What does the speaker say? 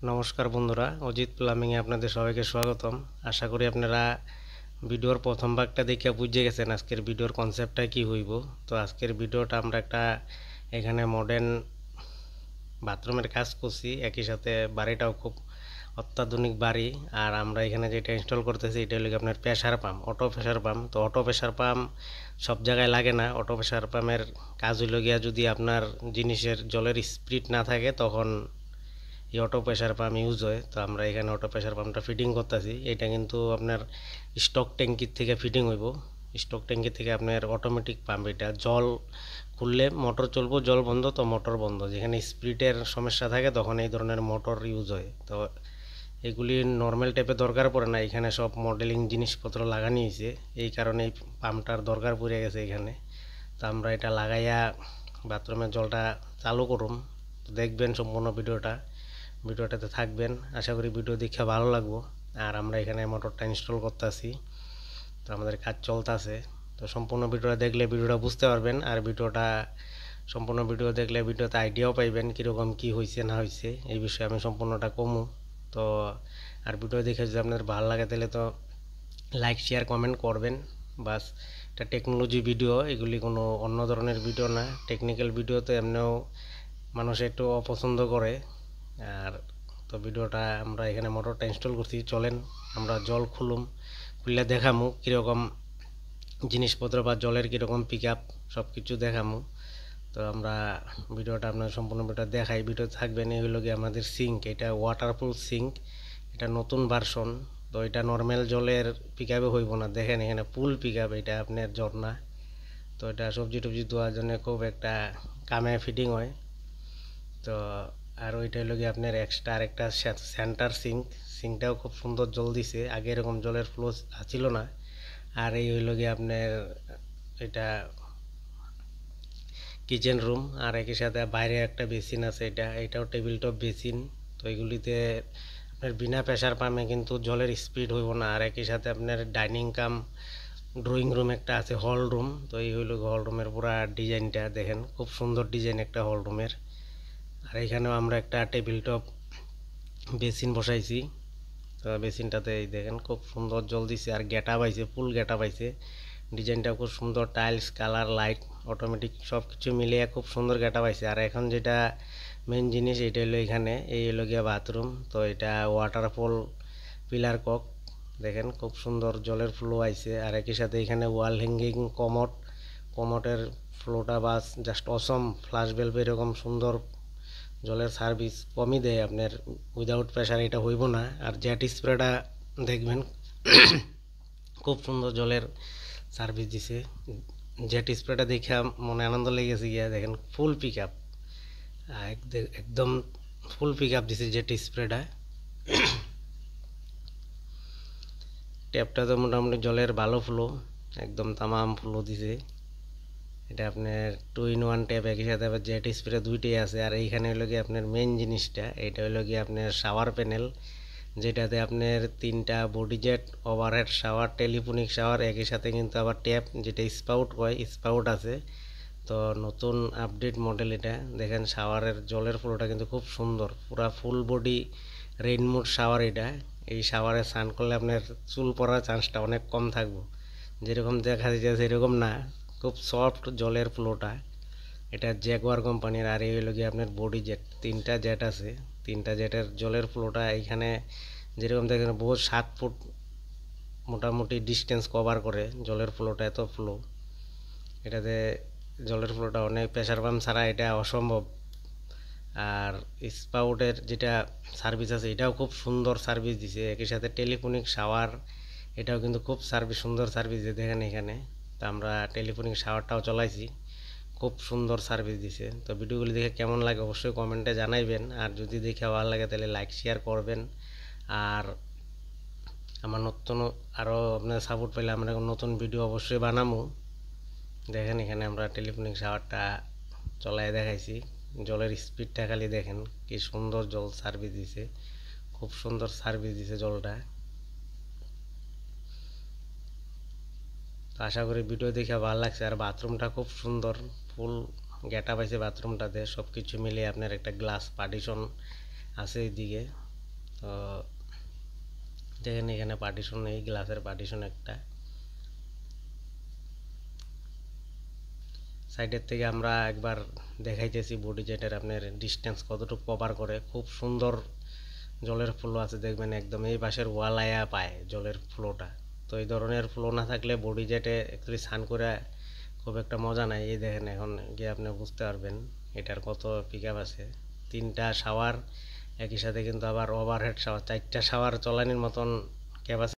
নমস্কার বন্ধুরা, অজিত প্লাম্বিংয়ে আপনাদের সবাইকে স্বাগতম। আশা করি আপনারা ভিডিওর প্রথম ভাগটা দেখে বুঝে গেছেন আজকের ভিডিওর কনসেপ্টটা কি হইব। তো আজকের ভিডিওটা আমরা একটা এখানে মডার্ন বাথরুমের কাজ করছি, একই সাথে বাড়িটাও খুব অত্যাধুনিক বাড়ি। আর আমরা এখানে যেটা ইনস্টল করতেছি এটা হলো আপনার pressure pump, auto pressure pump. তো অটো প্রেসার পাম্প সব জায়গায় লাগে না। অটো প্রেসার পাম্পের কাজ হইল গিয়া যদি আপনার জিনিসের জলের স্পিড না থাকে তখন এই অটো প্রেসার পাম্প ইউজ হয়। তো আমরা এখানে অটো প্রেসার পাম্পটা ফিটিং করতেছি। এটা কিন্তু আপনার স্টক ট্যাঙ্কির থেকে ফিটিং হইব। স্টক ট্যাঙ্কি থেকে আপনার অটোমেটিক পাম্প, এটা জল খুললে মোটর চলবো, জল বন্ধ তো মোটর বন্ধ। যেখানে স্পিডের সমস্যা থাকে তখন এই ধরনের মোটর ইউজ হয়। তো এগুলি নর্মাল টাইপের দরকার পড়ে না, এখানে সব মডেলিং জিনিসপত্র লাগানো হয়েছে, এই কারণে এই পাম্পটার দরকার পড়ে গেছে এখানে। তো আমরা এটা লাগাইয়া বাথরুমের জলটা চালু করুম। দেখবেন সম্পূর্ণ ভিডিওটাতে থাকবেন। আশা করি ভিডিও দেখে ভালো লাগবো। আর আমরা এখানে মোটরটা ইনস্টল করতেছি, তো আমাদের কাজ চলতেছে। তো সম্পূর্ণ ভিডিওটা দেখলে ভিডিওটা বুঝতে পারবেন। আর সম্পূর্ণ ভিডিও দেখলে ভিডিওতে আইডিয়াও পাইবেন কীরকম কী হয়েছে না হয়েছে এই বিষয়ে আমি সম্পূর্ণটা কমু। তো আর ভিডিও দেখে যদি আপনাদের ভালো লাগে তাহলে তো লাইক শেয়ার কমেন্ট করবেন। বাস, এটা টেকনোলজি ভিডিও, এগুলি কোনো অন্য ধরনের ভিডিও না। টেকনিক্যাল ভিডিও তো এমনিও মানুষ একটু অপছন্দ করে। আর তো ভিডিওটা আমরা এখানে মোটরটা ইনস্টল করছি, চলেন আমরা জল খুললে দেখামু কীরকম জিনিসপত্র বা জলের কীরকম পিক আপ সব কিছু দেখামু। তো আমরা ভিডিওটা আপনার সম্পূর্ণ ভিডিওটা দেখাই, ভিডিও থাকবেন। এই হলো গিয়ে আমাদের সিঙ্ক, এটা ওয়াটারপ্রুফ সিঙ্ক, এটা নতুন ভার্সন। তো এটা নর্মাল জলের পিক আপে হইব না, দেখেন এখানে ফুল পিক আপ, এটা আপনার ঝর্ণা। তো এটা সবজি টবজি ধোয়ার জন্য খুব একটা কামে ফিটিং হয়। তো আর ওইটা হলো গিয়ে আপনার এক্সট্রা আরেকটা সেন্টার সিঙ্কটাও খুব সুন্দর জল দিছে, আগে এরকম জলের ফ্লো ছিল না। আর এই হইল গিয়ে আপনার এটা কিচেন রুম। আর একই সাথে বাইরে একটা বেসিন আছে, এটাও টেবিল টপ বেসিন। তো এগুলিতে আপনার বিনা প্রেসার পাম্পে কিন্তু জলের স্পিড হইব না। আর একই সাথে আপনার ডাইনিং কাম ড্রয়িং রুম একটা আছে, হল রুম। তো এই হইল হল রুমের পুরা ডিজাইনটা দেখেন, খুব সুন্দর ডিজাইন একটা হল রুমের। আর এখানেও আমরা একটা টেবিল টপ বেসিন বসাইছি। তো বেসিনটাতে এই দেখেন খুব সুন্দর জল দিছে, আর গেটা পাইছে, ফুল গেটা পাইছে। ডিজাইনটা খুব সুন্দর, টাইলস কালার লাইট অটোমেটিক সব কিছু মিলিয়ে খুব সুন্দর গেটা পাইছে। আর এখন যেটা মেন জিনিস এটা হলো এখানে, এই হলো গিয়া বাথরুম। তো এটা ওয়াটারফল পিলার কক, দেখেন খুব সুন্দর জলের ফ্লো আইছে। আর একই সাথে এখানে ওয়াল হ্যাঙ্গিং কমোটের ফ্লোটা বাস জাস্ট অসম। ফ্লাশ বেলব এরকম সুন্দর জলের সার্ভিস কমই দেয় আপনার, উইদাউট প্রেশার এটা হইব না। আর জেট স্প্রেটা দেখবেন খুব সুন্দর জলের সার্ভিস দিছে। জেট স্প্রেটা দেখে মনে আনন্দ লেগেছে গিয়া, দেখেন ফুল পিক আপ, একদম ফুল পিক আপ দিছে জেট স্প্রেটা। ট্যাপটা তো মোটামুটি জলের ভালো ফ্লো, একদম তামাম ফ্লো দিছে। এটা আপনার 2-in-1 ট্যাপ, একই সাথে আবার জেট স্প্রে দুইটাই আছে। আর এইখানে হলো গিয়ে আপনার মেন জিনিসটা, এটা হলো গিয়ে আপনার শাওয়ার প্যানেল, যেটাতে আপনার 3টা body jet, overhead shower, telephonic shower, একই সাথে কিন্তু আবার ট্যাপ যেটা স্পাউট আছে। তো নতুন আপডেট মডেল এটা, দেখেন শাওয়ারের জলের ফ্লোটা কিন্তু খুব সুন্দর, পুরা full body rain mode shower এটা। এই শাওয়ারে স্নান করলে আপনার চুল পড়ার চান্সটা অনেক কম থাকবো, যেরকম দেখা যাচ্ছে এরকম না, খুব সফট জলের ফ্লোটা। এটা জ্যাগুয়ার কোম্পানির। আর এই হলো গিয়ে আপনার বডি জেট, 3টা জেট আছে, 3টা জেটের জলের ফ্লোটা এইখানে যেরকম দেখেন বহু 7 ফুট মোটামুটি ডিস্টেন্স কভার করে জলের ফ্লোটা, এত ফ্লো এটাতে। জলের ফ্লোটা অনেক, প্রেসার পাম্প ছাড়া এটা অসম্ভব। আর স্পাউটের যেটা সার্ভিস আছে এটাও খুব সুন্দর সার্ভিস দিছে, একই সাথে টেলিফোনিক শাওয়ার এটাও কিন্তু খুব সুন্দর সার্ভিস দিয়ে দেখেন এখানে। তো আমরা টেলিফোনিক শাওয়ারটাও চলাইছি, খুব সুন্দর সার্ভিস দিছে। তো ভিডিওগুলি দেখে কেমন লাগে অবশ্যই কমেন্টে জানাইবেন। আর যদি দেখে ভালো লাগে তাহলে লাইক শেয়ার করবেন। আর আমার নতুন আরও আপনার সাপোর্ট পেলে আমরা নতুন ভিডিও অবশ্যই বানাবো। দেখেন এখানে আমরা টেলিফোনিক শাওয়ারটা চলাই দেখাইছি, জলের স্পিডটা খালি দেখেন কি সুন্দর জল সার্ভিস দিছে, খুব সুন্দর সার্ভিস দিছে জলটা। তো আশা করি ভিডিও দেখে ভালো লাগছে। আর বাথরুমটা খুব সুন্দর, ফুল গেটআপ আছে বাথরুমটাতে, সব কিছু মিলিয়ে আপনার একটা গ্লাস পার্টিশন আছে এইদিকে। তো দেখেন এখানে পার্টিশন, এই গ্লাসের পার্টিশন একটা। সাইডের থেকে আমরা একবার দেখাইতেছি বডি জেটের আপনার ডিস্টেন্স কতটুকু কভার করে। খুব সুন্দর জলের ফ্লো আছে, দেখবেন একদম এই পাশের ওয়াল আয়া পায় জলের ফ্লোটা। তো এই ধরনের ফ্লো না থাকলে বডি জেটে অ্যাকচুয়ালি স্নান করে খুব একটা মজা নাই। এই দেখেন এখন গিয়ে আপনি বুঝতে পারবেন এটার কত পিক আপ আছে। 3টা শাওয়ার একই সাথে, কিন্তু আবার ওভারহেড শাওয়ার, 4টা শাওয়ার চলানির মতন ক্যাপাসিটি।